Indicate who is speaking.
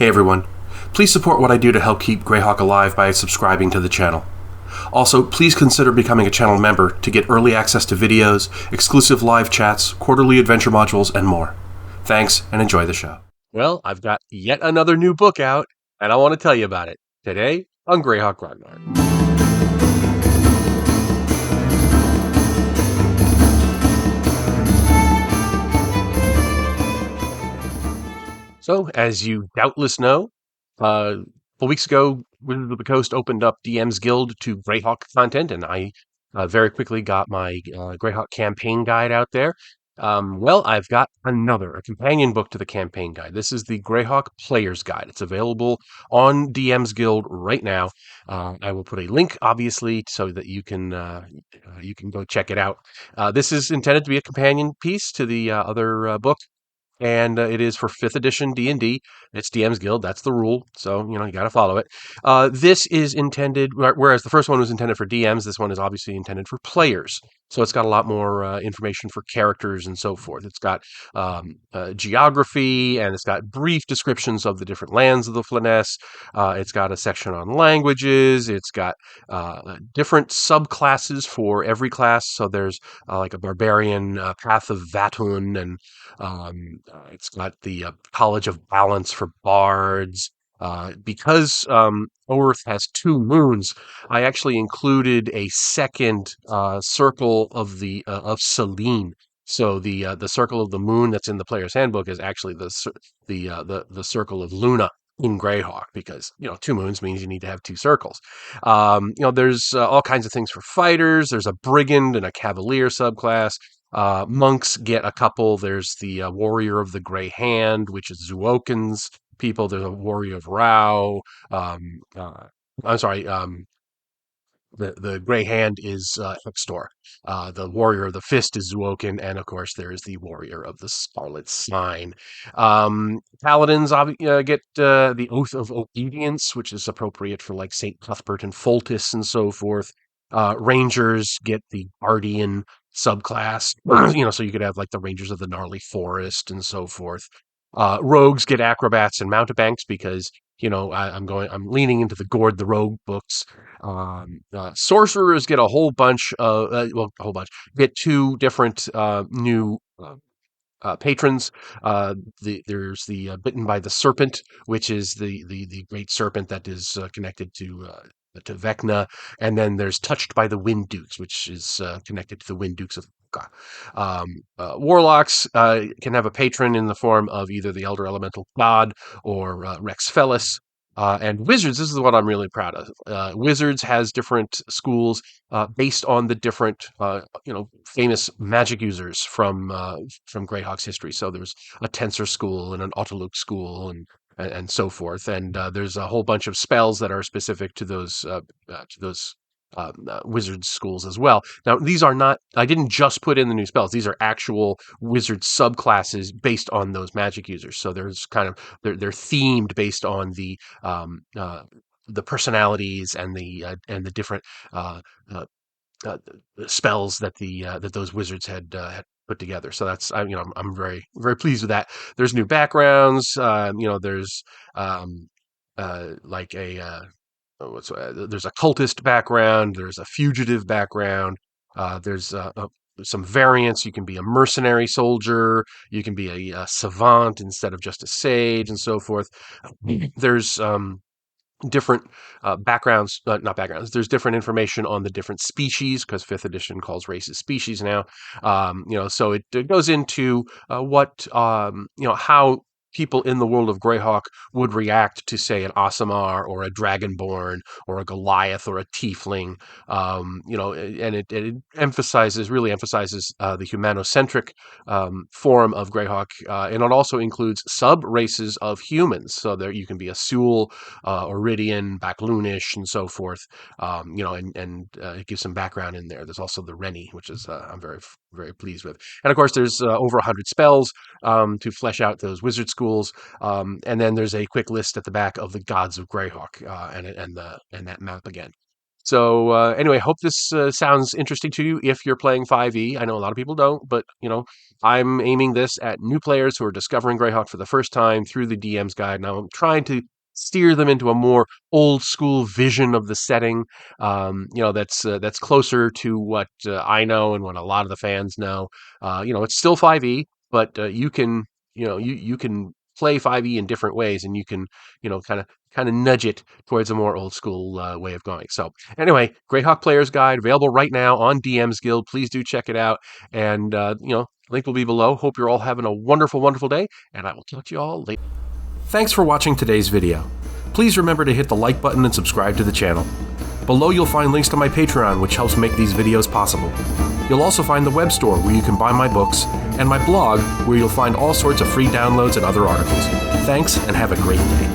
Speaker 1: Hey everyone. Please support what I do to help keep Greyhawk alive by subscribing to the channel. Also, please consider becoming a channel member to get early access to videos, exclusive live chats, quarterly adventure modules, and more. Thanks, and enjoy the show.
Speaker 2: Well, I've got yet another new book out, and I want to tell you about it today on Greyhawk Ragnar. So, as you doubtless know, a couple weeks ago, Wizards of the Coast opened up DM's Guild to Greyhawk content, and I very quickly got my Greyhawk campaign guide out there. Well, I've got a companion book to the campaign guide. This is the Greyhawk Player's Guide. It's available on DM's Guild right now. I will put a link, obviously, so that you can go check it out. This is intended to be a companion piece to the other book, and it is for 5th edition D&D. It's DM's Guild. That's the rule. So, you got to follow it. This is intended, whereas the first one was intended for DMs, this one is obviously intended for players. So it's got a lot more information for characters and so forth. It's got geography, and it's got brief descriptions of the different lands of the Flyness. It's got a section on languages. It's got different subclasses for every class. So there's like a barbarian, Path of Vatun, and it's got the College of Balance for bards. Because Earth has two moons, I actually included a second circle of Selene. So the circle of the moon that's in the player's handbook is actually the circle of Luna in Greyhawk, because two moons means you need to have two circles. There's all kinds of things for fighters. There's a brigand and a cavalier subclass. Monks get a couple. There's the Warrior of the Grey Hand, which is Zuoken's people. There's a Warrior of Rao. I'm sorry. The Grey Hand is Hextor. The Warrior of the Fist is Zuoken, and of course there is the Warrior of the Scarlet Sign. Paladins get the Oath of Obedience, which is appropriate for like Saint Cuthbert and Foltis and so forth. Rangers get the Guardian subclass, so you could have like the Rangers of the Gnarly Forest and so forth. Rogues get acrobats and mountebanks because I'm leaning into the Gord the Rogue books. Sorcerers get a whole bunch of get two different new patrons. There's the Bitten by the Serpent, which is the great serpent that is connected to Vecna, and then there's Touched by the Wind Dukes, which is connected to the Wind Dukes of Fuka. Warlocks can have a patron in the form of either the Elder Elemental God or Rex Fellis. And Wizards, this is what I'm really proud of. Wizards has different schools based on the different, famous magic users from Greyhawk's history. So there's a Tensor school and an Autoluk school and so forth. And there's a whole bunch of spells that are specific to those wizard schools as well. Now, these are not, I didn't just put in the new spells. These are actual wizard subclasses based on those magic users. So there's kind of, they're themed based on the personalities and the different uh, uh, spells that those wizards had put together. So I'm very very pleased with that. There's new backgrounds. There's like a there's a cultist background. There's a fugitive background. There's some variants. You can be a mercenary soldier. You can be a savant instead of just a sage, and so forth. There's different backgrounds, not backgrounds. There's different information on the different species, because 5th edition calls races species now. So it goes into how people in the world of Greyhawk would react to, say, an Aasimar or a Dragonborn or a Goliath or a Tiefling. And it really emphasizes the humanocentric form of Greyhawk, and it also includes sub races of humans. So there you can be a Seul, Iridian, Backloonish, and so forth. And it gives some background in there. There's also the Rennie, which is I'm very very pleased with. And of course, there's over 100 spells to flesh out those wizard schools. And then there's a quick list at the back of the gods of Greyhawk, and that map again. So anyway, hope this sounds interesting to you if you're playing 5e. I know a lot of people don't, but I'm aiming this at new players who are discovering Greyhawk for the first time through the DM's guide. Now I'm trying to steer them into a more old school vision of the setting. That's closer to what I know and what a lot of the fans know. It's still 5e, but you can you can play 5e in different ways, and you can kind of nudge it towards a more old school way of going. So anyway, Greyhawk Player's Guide available right now on DM's Guild. Please do check it out, and link will be below. Hope you're all having a wonderful, wonderful day, and I will talk to you all later.
Speaker 1: Thanks for watching today's video. Please remember to hit the like button and subscribe to the channel. Below you'll find links to my Patreon, which helps make these videos possible. You'll also find the web store where you can buy my books, and my blog where you'll find all sorts of free downloads and other articles. Thanks, and have a great day.